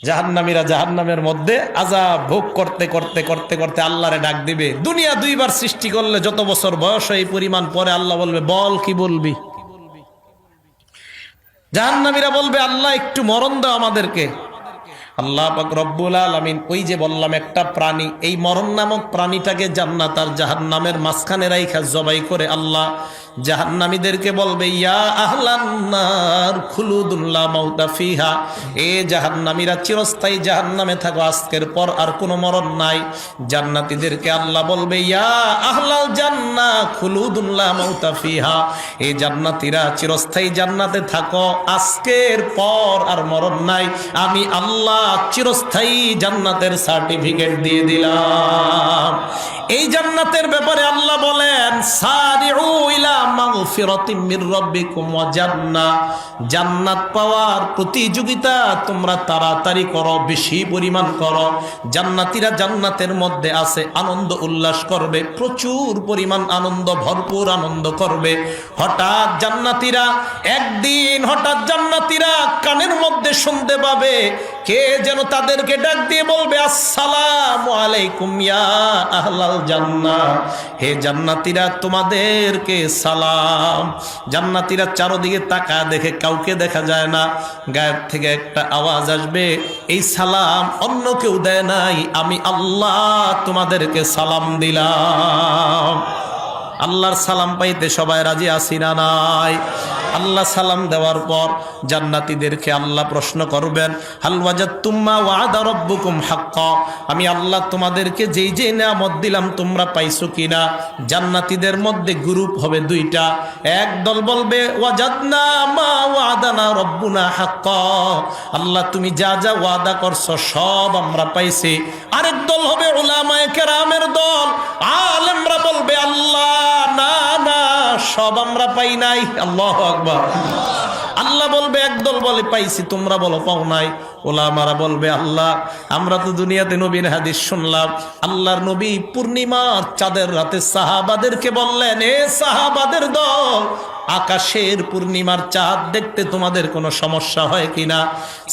জাহান্নামীরা জাহান্নামের মধ্যে আযাব ভোগ করতে করতে করতে করতে আল্লাহরে ডাক দিবে। দুনিয়া দুইবার সৃষ্টি করলে যত বছর বয়স এই পরিমাণ পরে আল্লাহ বলবে, বল কি বলবি? জাহান্নামীরা বলবে, আল্লাহ একটু মরণ দাও আমাদেরকে। আল্লাহ পাক রব্বুল আলামিন ওই যে বললাম একটা প্রাণী, এই মরণ নামক প্রাণীটাকে জান্নাত আর জাহান্নামের মাঝখানে রাইখা জবাই করে আল্লাহ জাহান্নামীদেরকে বলবে, ইয়া আহলান নার খুলুদুন লা মাউতা ফিহা, এ জাহান্নামীরা চিরস্থায়ী জাহান্নামে থাকো, আজকের পর আর কোনো মরণ নাই। জান্নাতীদেরকে আল্লাহ বলবে, ইয়া আহলাল জান্নাহ খুলুদুন লা মাউতা ফিহা, এ জান্নাতীরা চিরস্থায়ী জান্নাতে থাকো, আজকের পর আর মরণ নাই। আমি আল্লাহ চিরস্থায়ী জান্নাতের সার্টিফিকেট দিয়ে দিলাম। এই জান্নাতের ব্যাপারে আল্লাহ বলেন, সারিউ ইলা মাগফিরাতিম মির রাব্বিকুম ওয়া জান্নাহ, জান্নাত পাওয়ার প্রতিযোগিতা তোমরা তাড়াতাড়ি করো, বেশি পরিমাণ করো। জান্নাতীরা জান্নাতের মধ্যে আছে, আনন্দ উল্লাস করবে, প্রচুর পরিমাণ আনন্দ, ভরপুর আনন্দ করবে। হঠাৎ জান্নাতীরা কানের মধ্যে শুনতে পাবে কে যেন তাদেরকে ডাক দিয়ে বলবে, আসসালামু আলাইকুম ইয়া আহলাল জান্নাহ, হে জান্নাতীরা তোমাদেরকে সালাম। জান্নাতীরা চারদিকে তাকায় দেখে কাউকে দেখা যায় না, গায়েব থেকে একটা আওয়াজ আসবে, এই সালাম অন্য কেউ দেয় নাই, আমি আল্লাহ তোমাদেরকে সালাম দিলাম। আল্লাহর সালাম পাইতে সবাই রাজি আছি না নাই? আল্লাহ সালাম দেওয়ার পর জান্নাতীদেরকে আল্লাহ প্রশ্ন করবেন, হাল ওয়াজাদতুম মা ওয়াদা রাব্বুকুম হাক্কা, আমি আল্লাহ তোমাদেরকে যেই যেই নিয়ামত দিলাম তোমরা পাইছো কিনা? জান্নাতীদের মধ্যে গ্রুপ হবে দুইটা, এক দল বলবে ওয়াজাদনা মা ওয়াদানা রাব্বুনা হাক্কা, আল্লাহ তুমি যা যা ওয়াদা করছো সব আমরা পাইছি। আরেক দল হবে উলামায়ে কেরামের দল, আলেমরা বলবে আল্লাহ না না সব আমরা পাই নাই। আল্লাহু আকবার। আল্লাহ বলবে, একদল বলে পাইছি, তোমরা বলো পাও নাই। ওলামারা বলবে, আল্লাহ আমরা তো দুনিয়াতে নবীর হাদিস শুনলাম, আল্লাহর নবী পূর্ণিমার চাঁদের রাতে সাহাবাদেরকে বললেন, এ সাহাবাদের দল, আকাশের পূর্ণিমার চাঁদ দেখতে তোমাদের কোনো সমস্যা হয় কিনা?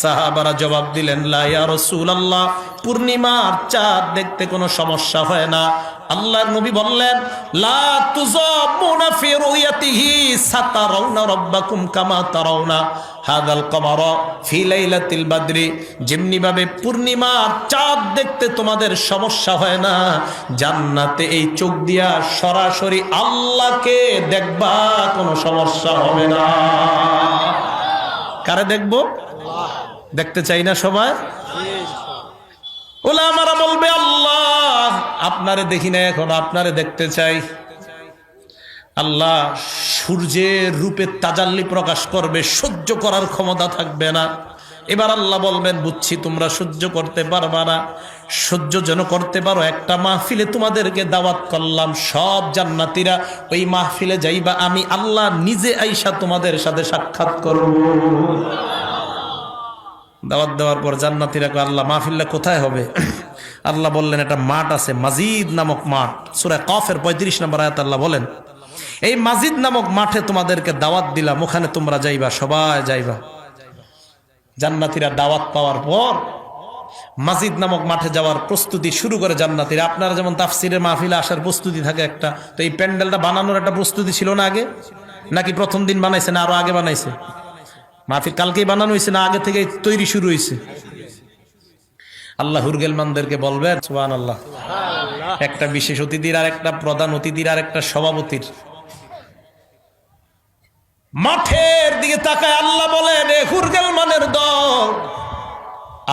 সাহাবারা জবাব দিলেন, লা ইয়া রাসূলুল্লাহ, পূর্ণিমার চাঁদ দেখতে কোনো সমস্যা হয় না। আল্লাহর নবী বললেন, লা তুযামুনা ফি রুয়াতিহি সাতারাউনা রাব্বাকুম কামা তারাউনা হাদাল কমারা ফি লাইলাতিল বদরি, যেমনি ভাবে পূর্ণিমার চাঁদ দেখতে তোমাদের সমস্যা হয় না, জান্নাতে এই চোখ দিয়া সরাসরি আল্লাহকে দেখবা কোনো সমস্যা হবে না। কারে দেখবো? দেখতে চাই না সবাই? ওলামারা বলবে, আল্লাহ আপনারে দেখি না, এখন আপনারে দেখতে চাই। আল্লাহ সূর্যের রূপে তাজাল্লি প্রকাশ করবে, সহ্য করার ক্ষমতা থাকবে না। এবার আল্লাহ বলবেন, বুঝছি তোমরা সহ্য করতে পারবা না, সহ্য যেন করতে পারো একটা মাহফিলে তোমাদেরকে দাওয়াত করলাম, সব জান্নাতীরা ওই মাহফিলে যাইবা, আমি আল্লাহ নিজে আইসা তোমাদের সাথে সাক্ষাৎ করব। দাওয়াত দেওয়ার পর জান্নাতীরা কয়, আল্লাহ মাহফিলটা কোথায় হবে? আল্লাহ বললেন, একটা মাঠ আছে, মাজিদ নামক মাঠ, সূরা কফের 35 নম্বর আয়াত আল্লাহ বলেন, এই মাজিদ নামক মাঠে তোমাদেরকে দাওয়াত দিলাম, ওখানে তোমরা যাইবা, সবাই যাইবা। জান্নাতীরা দাওয়াত পাওয়ার পর মাজিদ নামক মাঠে যাওয়ার প্রস্তুতি শুরু করে জান্নাতীরা। আপনারা যেমন তাফসিরের মাহফিলে আসার প্রস্তুতি থাকে একটা, তো এই প্যান্ডেলটা বানানোর একটা প্রস্তুতি ছিল না আগে? নাকি প্রথম দিন বানাইছে, না আরো আগে বানাইছে? মাহফিল কালকেই বানানো হয়েছে না আগে থেকে তৈরি শুরু হয়েছে? আল্লাহ হুরগেলমানদেরকে বলবেন, সুবহানাল্লাহ, একটা বিশেষ অতিথির আর একটা প্রধান অতিথির আর একটা সভাপতির মাঠের দিকে তাকায় আল্লাহ বলেন, এ হুরগেলমানের দল,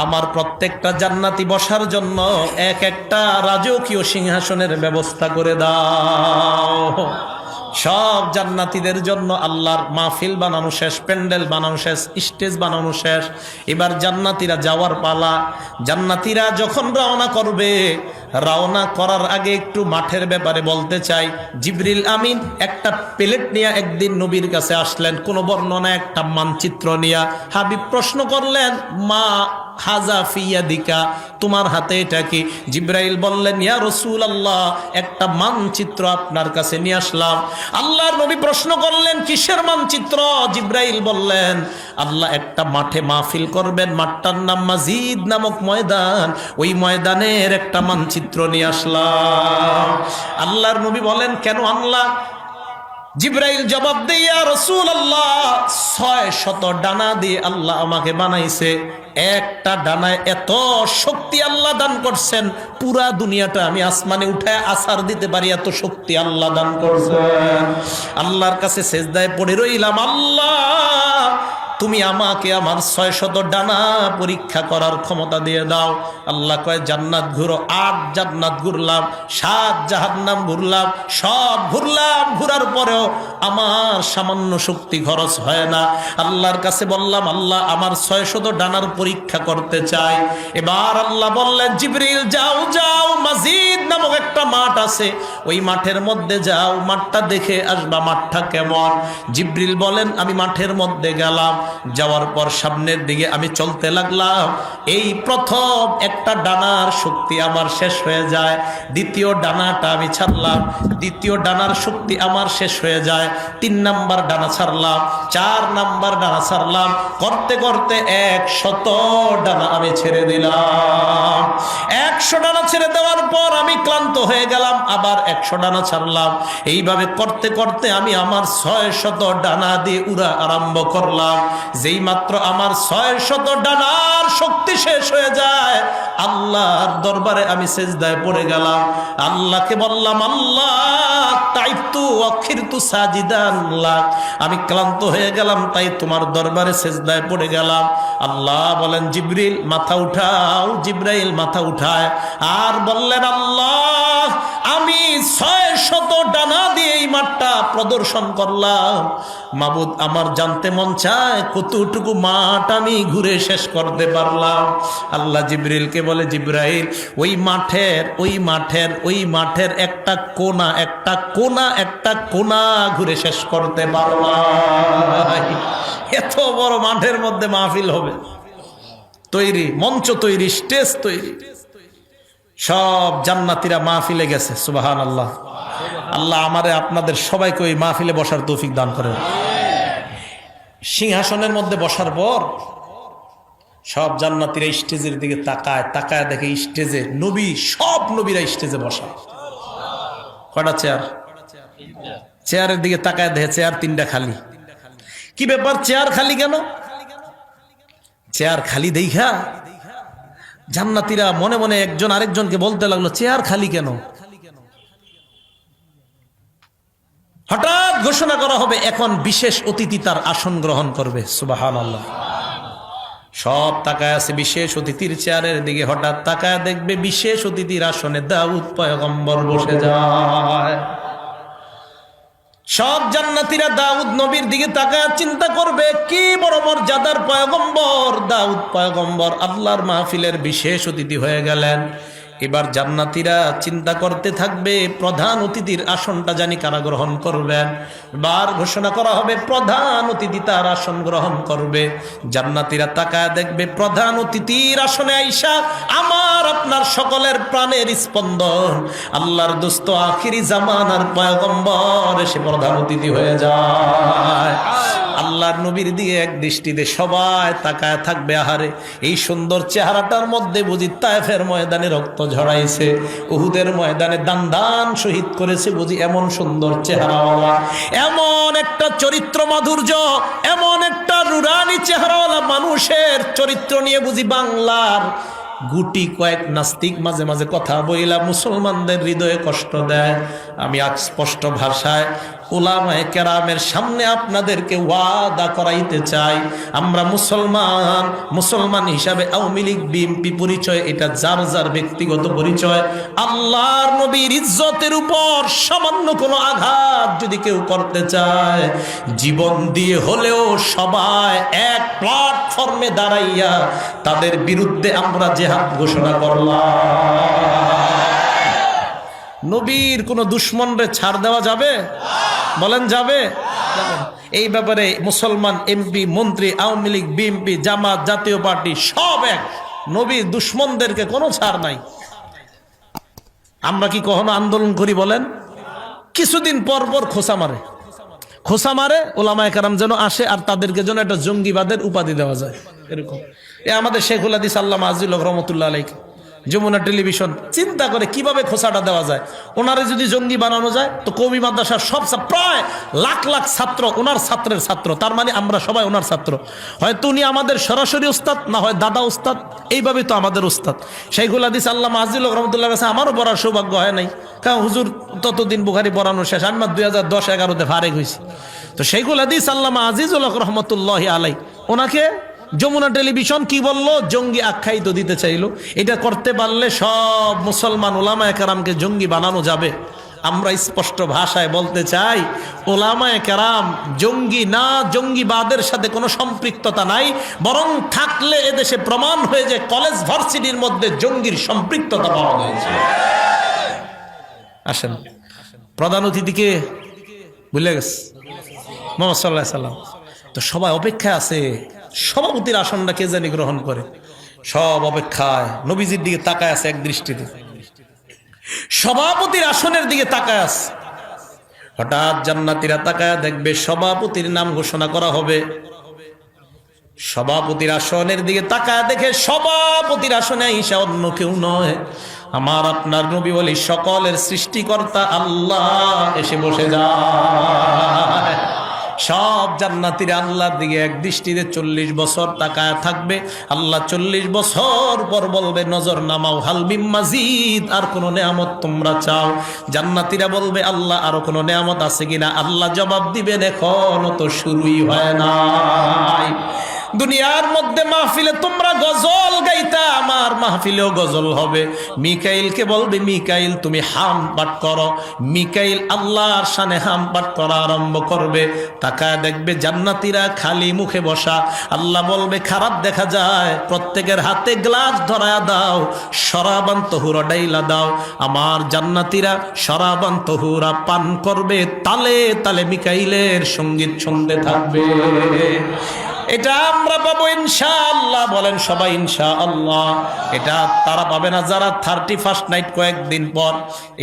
আমার প্রত্যেকটা জান্নাতি বসার জন্য এক একটা রাজকীয় সিংহাসনের ব্যবস্থা করে দাও। সব জান্নাতীদের জন্য আল্লাহর মাহফিল বানানো শেষ, প্যান্ডেল বানানো শেষ, স্টেজ বানানো শেষ। এবার জান্নাতীরা যাওয়ার পালা। জান্নাতীরা যখন রওনা করবে, রওনা করার আগে একটু মাঠের ব্যাপারে বলতে চাই। জিবরিল আমিন একটা প্লেট নিয়ে একদিন নবীর কাছে আসলেন, কোন বর্ণনা একটা মানচিত্র নিয়ে। হাবিব প্রশ্ন করলেন, মা হাযা ফি ইয়াদিকা, তোমার হাতে এটা কি? জিবরাইল বললেন, ইয়া রাসূলুল্লাহ, একটা মানচিত্র আপনার কাছে নিয়ে আসলাম। আল্লাহর নবী প্রশ্ন করলেন, কিসের মানচিত্র? জিবরাইল বললেন, আল্লাহ একটা মাঠে মাহফিল করবেন, মাঠটার নাম মাজিদ নামক ময়দান, ওই ময়দানের একটা মানচিত্র নিয়ে আসলাম। আল্লাহর নবী বলেন, কেন আনলা? জিবরাইল জবাব দেয়, ইয়া রাসূলুল্লাহ, 600 ডানা দিয়ে আল্লাহ আমাকে বানাইছে। একটা ডানায় এত শক্তি আল্লাহ দান করছেন, পুরা দুনিয়াটা আমি আসমানে উঠায় আছাড় দিতে পারি, এত শক্তি আল্লাহ দান করছেন। আল্লাহর কাছে সেজদায় পড়ে রইলাম, আল্লাহ তুমি আমাকে আমার 600 ডানা পরীক্ষা করার ক্ষমতা দিয়ে দাও। আল্লাহ কয়, জান্নাত ঘুরো। 8 জান্নাত ঘুরলাম, 7 জাহান্নাম ঘুরলাম, সব ঘুরলাম, ঘুরার পরেও আমার সামান্য শক্তি খরচ হয় না। আল্লাহর কাছে বললাম, আল্লাহ আমার 600 ডানার পরীক্ষা করতে চাই। এবার আল্লাহ বললেন, জিবরিল যাও যাও, মাজিদ নামক একটা মাঠ আছে, ওই মাঠের মধ্যে যাও, মাঠটা দেখে আসবা, মাঠটা কেমন। জিবরিল বলেন, আমি মাঠের মধ্যে গেলাম। যাওয়ার পর সামনের দিকে আমি চলতে লাগলাম। এই প্রথম একটা ডানার শক্তি আমার শেষ হয়ে যায়, দ্বিতীয় ডানাটা আমি ছাড়লাম, দ্বিতীয় ডানার শক্তি আমার শেষ হয়ে যায়, 3 নাম্বার ডানা ছাড়লাম, 4 নাম্বার ডানা ছাড়লাম, করতে করতে 100 ডানা আমি ছেড়ে দিলাম। 100 ডানা ছেড়ে দেওয়ার পর আমি ক্লান্ত হয়ে গেলাম, আবার 100 ডানা ছাড়লাম। এইভাবে করতে করতে আমি আমার 600 ডানা দিয়ে উড়া আরম্ভ করলাম। যেই মাত্র আমার 600 ডানার শক্তি শেষ হয়ে যায়, আল্লাহর দরবারে আমি সেজদায় পড়ে গেলাম। আল্লাহকে বললাম, আল্লাহ তাইতু আখিরতু সাজিদান লাক, আমি ক্লান্ত হয়ে গেলাম, তাই তোমার দরবারে সেজদায় পড়ে গেলাম। আল্লাহ বলেন, জিবরিল মাথা উঠাও। জিবরাইল মাথা উঠায় আর বললেন, আল্লাহ আমি 600 ডানা দিয়ে এই মাঠটা প্রদর্শন করলাম। মাবুদ, আমার জানতে মন চায় কতটুকু মাঠ আমি ঘুরে শেষ করতে পারলাম। আল্লাহ জিবরিলকে বলে, জিবরাইল ওই মাঠের একটা কোনা ঘুরে শেষ করতে পারলাম। এত বড় মাঠের মধ্যে মাহফিল হবে, তৈরি, মঞ্চ তৈরি, স্টেজ তৈরি, সব জান্নাতীরা মাহফিলে গেছে। সুবহানাল্লাহ। আল্লাহ আমারে আপনাদের সবাইকে ওই মাহফিলে বসার তৌফিক দান করেন। সিংহাসনের মধ্যে বসার পর সব জান্নাতীরা স্টেজের দিকে তাকায়, তাকায় দেখে স্টেজে নবী, সব নবীরা স্টেজে বসা। কয়টা চেয়ার? চেয়ারের দিকে তাকায় দেখে চেয়ার 3টা খালি। কি ব্যাপার, চেয়ার খালি কেন? চেয়ার খালি দেখা জান্নাতীরা মনে মনে একজন আরেকজনকে বলতে লাগলো, চেয়ার খালি কেন? হঠাৎ ঘোষণা করা হবে, এখন বিশেষ অতিথি তার আসন গ্রহণ করবে। সুবহানাল্লাহ। সব তাকায় আছে বিশেষ অতিথির চেয়ারের দিকে। হঠাৎ তাকায় দেখবে বিশেষ অতিথির আসনে দাউদ পয়গম্বর বসে যায়। সব জান্নাতীরা দাউদ নবীর দিকে তাকায় চিন্তা করবে, কি বড় মর্যাদার পয়গম্বর, দাউদ পয়গম্বর আল্লাহর মাহফিলের বিশেষ অতিথি হয়ে গেলেন। এবার জান্নাতীরা চিন্তা করতে থাকবে, প্রধান অতিথির আসনটা জানি কারা গ্রহণ করবেন। বার ঘোষণা করা হবে, প্রধান অতিথি তার আসন গ্রহণ করবে। জান্নাতীরা তাকায় দেখবে প্রধান অতিথির আসনে আইসা আমার আপনার সকলের প্রাণের স্পন্দন, আল্লাহর দোস্ত আখিরি জামানার পয়গম্বর এসে প্রধান অতিথি হয়ে যায়। আল্লাহর নবীর দিকে এক দৃষ্টিতে সবাই তাকায় থাকবে। আহারে, এই সুন্দর চেহারাটার মধ্যে বুঝি তায়েফের ময়দানে রক্ত ঝরাইছে, উহুদের ময়দানে দান দান শহীদ করেছে বুঝি এমন সুন্দর চেহারাওয়ালা, এমন একটা চরিত্র মাধুর্য, এমন একটা নুরানি চেহারাওয়ালা মানুষের চরিত্র নিয়ে বুঝি বাংলার গুটি কয়েক নাস্তিক মাঝে মাঝে কথা বইলা মুসলমানদের হৃদয়ে কষ্ট দেয়। আমি আজ স্পষ্ট ভাষায় উলামায়ে কেরামের সামনে আপনাদেরকে ওয়াদা করাইতে চাই, আমরা মুসলমান হিসাবে আওয়ামী লীগ বিএনপি পরিচয় এটা যার যার ব্যক্তিগত পরিচয়। আল্লাহর নবীর ইজ্জতের উপর সামান্য কোনো আঘাত যদি কেউ করতে চায়, জীবন দিয়ে হলেও সবাই এক প্ল্যাটফর্মে দাঁড়াইয়া তাদের বিরুদ্ধে আমরা জিহাদ ঘোষণা করলাম। নবীর কোন দুশ্মনরে ছাড় দেওয়া যাবে? বলেন যাবে? এই ব্যাপারে মুসলমান এমপি, মন্ত্রী, আওয়ামী লীগ, বিএনপি, জামাত, জাতীয় পার্টি সব এক। নবী দুশ্মনদেরকে কোনো ছাড় নাই। আমরা কি কখনো আন্দোলন করি বলেন? কিছুদিন পর পর খোসা মারে ওলামায়ে কেরাম যেন আসে আর তাদেরকে যেন একটা জঙ্গিবাদের উপাধি দেওয়া যায়, এরকম। আমাদের শেখুল হাদিস আল্লামা আজিল হক রহমতুল্লাহ আলাইহি যমুনা টেলিভিশন চিন্তা করে কিভাবে খোসাটা দেওয়া যায়। ওনারে যদি জঙ্গি বানানো যায় তো কওমি মাদ্রাসার সব প্রায় লাখ লাখ ছাত্র ওনার ছাত্রের ছাত্র, তার মানে আমরা সবাই ওনার ছাত্র। হয়তো উনি আমাদের সরাসরি উস্তাদ, না হয় দাদা উস্তাদ, এইভাবে তো আমাদের উস্তাদ। শেখুল হাদিস আল্লামা আজিল হক রহমতুল্লাহ কাছে আমারও পড়ার সৌভাগ্য হয় নাই, কারণ হুজুর ততদিন বুখারী পড়ানো শেষ, আমি 2010-11-তে ফারেক হয়েছি। তো শেখুল হাদিস আল্লামা আজিজুল হক রহমতুল্লাহ আলাই ওনাকে যমুনা টেলিভিশন কি বললো? জঙ্গি আখ্যায়িত দিতে চাইলো। এটা করতে পারলে সব মুসলমান ওলামায়ে কেরামকে জঙ্গি বানানো যাবে। আমরা স্পষ্ট ভাষায় বলতে চাই, ওলামায়ে কেরাম জঙ্গি না, জঙ্গিবাদের সাথে কোনো সম্পৃক্ততা নাই, বরং থাকলে এদেশে প্রমাণ হয়ে যে কলেজ ভার্সিটির মধ্যে জঙ্গির সম্পৃক্ততা পাওয়া হয়েছে। আসেন, প্রধান অতিথিকে ভুলে গেছে মুহাম্মদ সাল্লাল্লাহু আলাইহি সাল্লাম। তো সবাই অপেক্ষায় আছে সভাপতির আসনটা কে জানি গ্রহণ করে। সব অপেক্ষায় নবীজির দিকে তাকায় আছে এক দৃষ্টিতে, সভাপতির আসনের দিকে তাকায় আছে। হঠাৎ জান্নাতীরা তাকায় দেখবে সভাপতির নাম ঘোষণা করা হবে। সভাপতির আসনের দিকে তাকায় দেখে সভাপতির আসনে আইসা অন্য কেউ নয়, আমার আপনার নবী বলি সকলের সৃষ্টিকর্তা আল্লাহ এসে বসে যায়। সব জান্নাতীরা আল্লাহর দিকে এক দৃষ্টিতে 40 বছর তাকায় থাকবে। আল্লাহ 40 বছর পর বলবে নজর নামাও, হাল মিন মাজিদ, আর কোন নেয়ামত তোমরা চাও? জান্নাতীরা বলবে আল্লাহ আরো কোন নেয়ামত আছে কিনা? আল্লাহ জবাব দিবেন এখনো তো শুরুই হয় নাই। দুনিয়ার মধ্যে মাহফিলে তোমরা গজল গাইতা, আমার মাহফিলেও গজল হবে। মিকাইলকে বলবে মিকাইল তুমি হাম পাঠ করো। মিকাইল আল্লাহর শানে হাম পাঠ করা আরম্ভ করবে। তাকায় দেখবে জান্নাতীরা খালি মুখে বসা। আল্লাহ বলবে খারাপ দেখা যায়, প্রত্যেকের হাতে গ্লাস ধরায়া দাও, শরাবান তহুরা ডাইলা দাও। আমার জান্নাতীরা শরাবান তহুরা পান করবে, তালে তালে মিকাইলের সঙ্গীত শুনতে থাকবে। এটা আমরা পাবো ইনশাআল্লাহ। বলেন সবাই ইনশাআল্লাহ। এটা তারা পাবে না যারা 31st নাইট, কয়েকদিন পর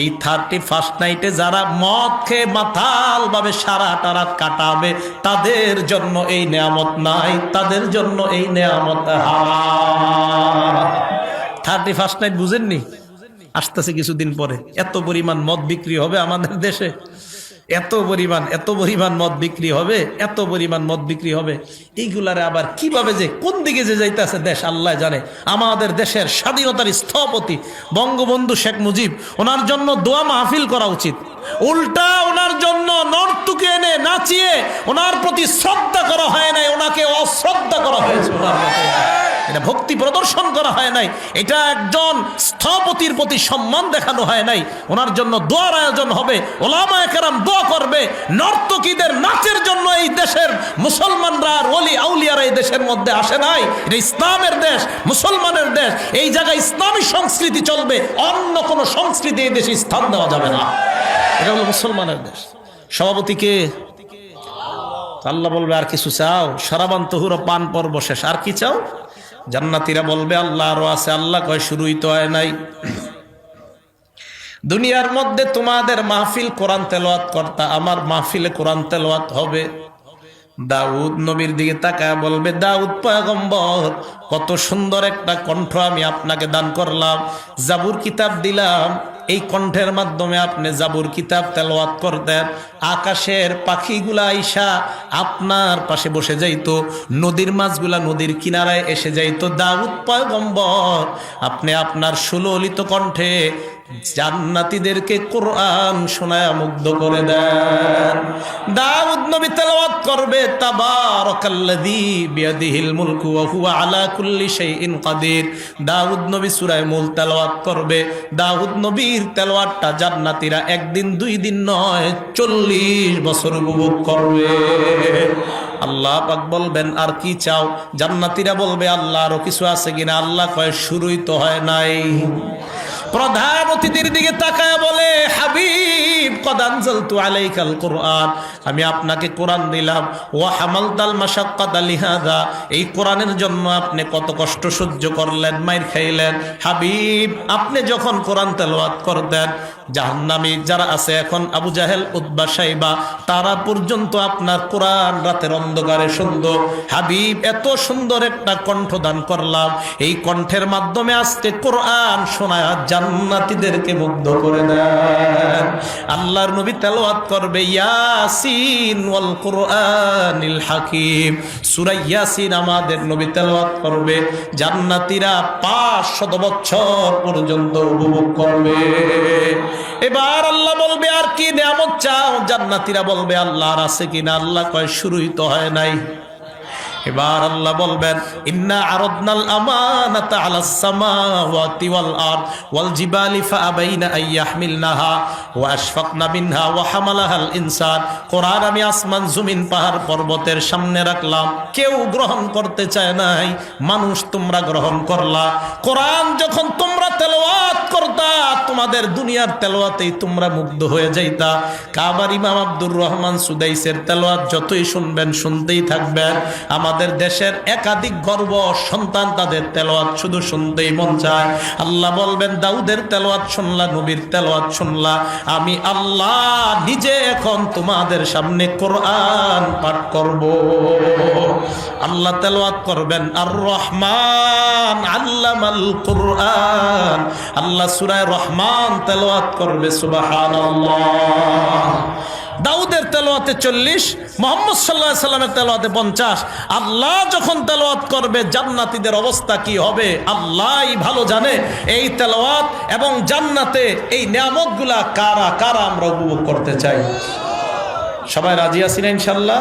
এই 31st নাইটে যারা মদ খেয়ে মাতাল ভাবে সারাটা রাত কাটাবে, তাদের জন্য এই নেয়ামত নাই, তাদের জন্য এই নেয়ামত হারাম। 31st নাইট বুঝেননি? আসতেছে কিছুদিন পরে। এত পরিমাণ মদ বিক্রি হবে আমাদের দেশে, এত পরিমাণ মদ বিক্রি হবে, এত পরিমাণ মদ বিক্রি হবে। এইগুলারে আবার কিভাবে যে কোন দিকে যে যাইতেছে দেশ আল্লাহ জানে। আমাদের দেশের স্বাধীনতার স্থপতি বঙ্গবন্ধু শেখ মুজিব, ওনার জন্য দোয়া মাহফিল করা উচিত। উল্টা ওনার জন্য নর্তকী এনে নাচিয়ে ওনার প্রতি শ্রদ্ধা করা হয় নাই, ওনাকে অশ্রদ্ধা করা হয়েছে। এটা ভক্তি প্রদর্শন করা হয় নাই, এটা একজন স্থপতির প্রতি সম্মান দেখানো হয় নাই। ওনার জন্য দোয়ার আয়োজন হবে, ওলামায়ে কেরাম দোয়া করবে। নর্তকীদের নাচের জন্য এই দেশের মুসলমানরা আর ওলি আউলিয়ারা এই দেশের মধ্যে আসে নাই। এটা ইসলামের দেশ, মুসলমানের দেশ। এই জায়গায় ইসলামী সংস্কৃতি চলবে, অন্য কোনো সংস্কৃতি এই দেশে স্থান দেওয়া যাবে না। এটা হলো মুসলমানের দেশ। সভাপতিকে আল্লাহ বলবে আর কিছু চাও? শরাবান তহুরা পান পর্ব শেষ, আর কি চাও? জান্নাতীরা বলবে আল্লাহ আরো আছে। আল্লাহ কয় শুরুই তো হয় নাই। দুনিয়ার মধ্যে তোমাদের মাহফিল কোরআন তেলাওয়াত করতা, আমার মাহফিলে কোরআন তেলাওয়াত হবে। দাউদ নবীর দিকে তাকায় বলবে দাউদ পয়গম্বর, কত সুন্দর একটা কণ্ঠ আমি আপনাকে দান করলাম, জাবুর কিতাব দিলাম, এই কণ্ঠের মাধ্যমে আপনি জাবুর কিতাব তেলাওয়াত করতেন। আকাশের পাখিগুলা আইসা আপনার পাশে বসে যাইতো, নদীর মাছগুলা নদীর কিনারায় এসে যাইতো। দাউদ পয়গম্বর, আপনি আপনার সুললিত কণ্ঠে জান্নাতীদেরকে কোরআন শোনায়া মুগ্ধ করে দেন। দাউদ নবী তেলাওয়াত করবে তাবারাকাল্লাযী বিয়াদিহিল মুলকু ওয়া হুয়া আলা কুল্লি শাইইন কাদির। দাউদ নবী সূরা মুলক তেলাওয়াত করবে। দাউদ নবীর তেলাওয়াতটা জান্নাতীরা একদিন দুই দিন নয় 40 বছর উপভোগ করবে। আল্লাহ পাক বলবেন আর কি চাও? জান্নাতীরা বলবে আল্লাহ আরো কিছু আছে কিনা? আল্লাহ কয় শুরুই তো হয় নাই। প্রধান অতিথির দিকে তাকায় বলে হাবিব হাবিব কদ আনজালতু আলাইকাল কুরআন, আমি আপনাকে কোরআন দিলাম। ওয়া হামালতাল মাশাক্কাতা লিহাযা, এই কোরআনের জন্য আপনি কত কষ্ট সহ্য করলেন, মাইর খাইলেন। হাবিব আপনি যখন কোরআন তেলাওয়াত করতেন, জাহান্নামী যারা আছে এখন, আবু জাহেল, উতবা, শাইবা, তারা পর্যন্ত আপনার কোরআন রাতের অন্ধকারে শুনতো। হাবিব এত সুন্দর একটা কণ্ঠ দান করলাম, এই কণ্ঠের মাধ্যমে আজকে কোরআন শোনায় জান্নাতীদেরকে মুগ্ধ করে দেন। আল্লাহর নবী তেলাওয়াত করবে ইয়াসিন ওয়াল কুরআনিল হাকিম, সূরা ইয়াসিন আমাদের নবী তেলাওয়াত করবে, জান্নাতীরা 500 বছর পর্যন্ত উপভোগ করবে। এবার আল্লাহ বলবে আর কি নিয়ামত চাও? জান্নাতীরা বলবে আল্লাহর আছে কিনা? আল্লাহ কয় শুরুই তো হয় নাই। এবার আল্লাহ বলবেন ইন্না আরাদনাল আমানাতা আলাস সামাওয়াতি ওয়াল আরদ ওয়াল জিবালি ফাআবাইনা আন ইয়াহমিলনাহা ওয়া আশফাকনা মিনহা ওয়া হামালাহাল ইনসান। কোরআন আমি আসমান জমিন পাহাড় পর্বতের সামনে রাখলাম, কেউ গ্রহণ করতে চায় নাই, মানুষ তোমরা গ্রহণ করলা। কোরআন যখন তোমরা তেলাওয়াত করতা, তোমাদের দুনিয়ার তেলাওয়াতেই তোমরা মুগ্ধ হয়ে যাইতা। কাবার ইমাম আব্দুর রহমান সুদাইসের তেলাওয়াত যতই শুনবেন শুনতেই থাকবেন। আমাদের দেশের একাধিক গর্ব সন্তান, তাদের তেলাওয়াত শুধু শুনতেই মন চায়। আল্লাহ বলবেন দাউদের তেলাওয়াত শুনলা, নবীর তেলাওয়াত শুনলা, আমি আল্লাহ নিজে এখন তোমাদের সামনে কোরআন পাঠ করব। আল্লাহ তেলাওয়াত করবেন আর রহমান আল্লামাল কুরআন, আল্লাহ সূরা রহমান তেলাওয়াত করবে, সুবহানাল্লাহ। দাউদের তেলাওয়াতে 40, মুহাম্মদ সাল্লাল্লাহু আলাইহি সাল্লামের তেলাওয়াতে 50। আল্লাহ যখন তেলাওয়াত করবে জান্নাতীদের অবস্থা কি হবে আল্লাহই ভালো জানে। এই তেলাওয়াত এবং জান্নাতে এই নিয়ামতগুলা কারা কারা আমরা উপভোগ করতে চাই? সবাই রাজি আছি না ইনশাআল্লাহ?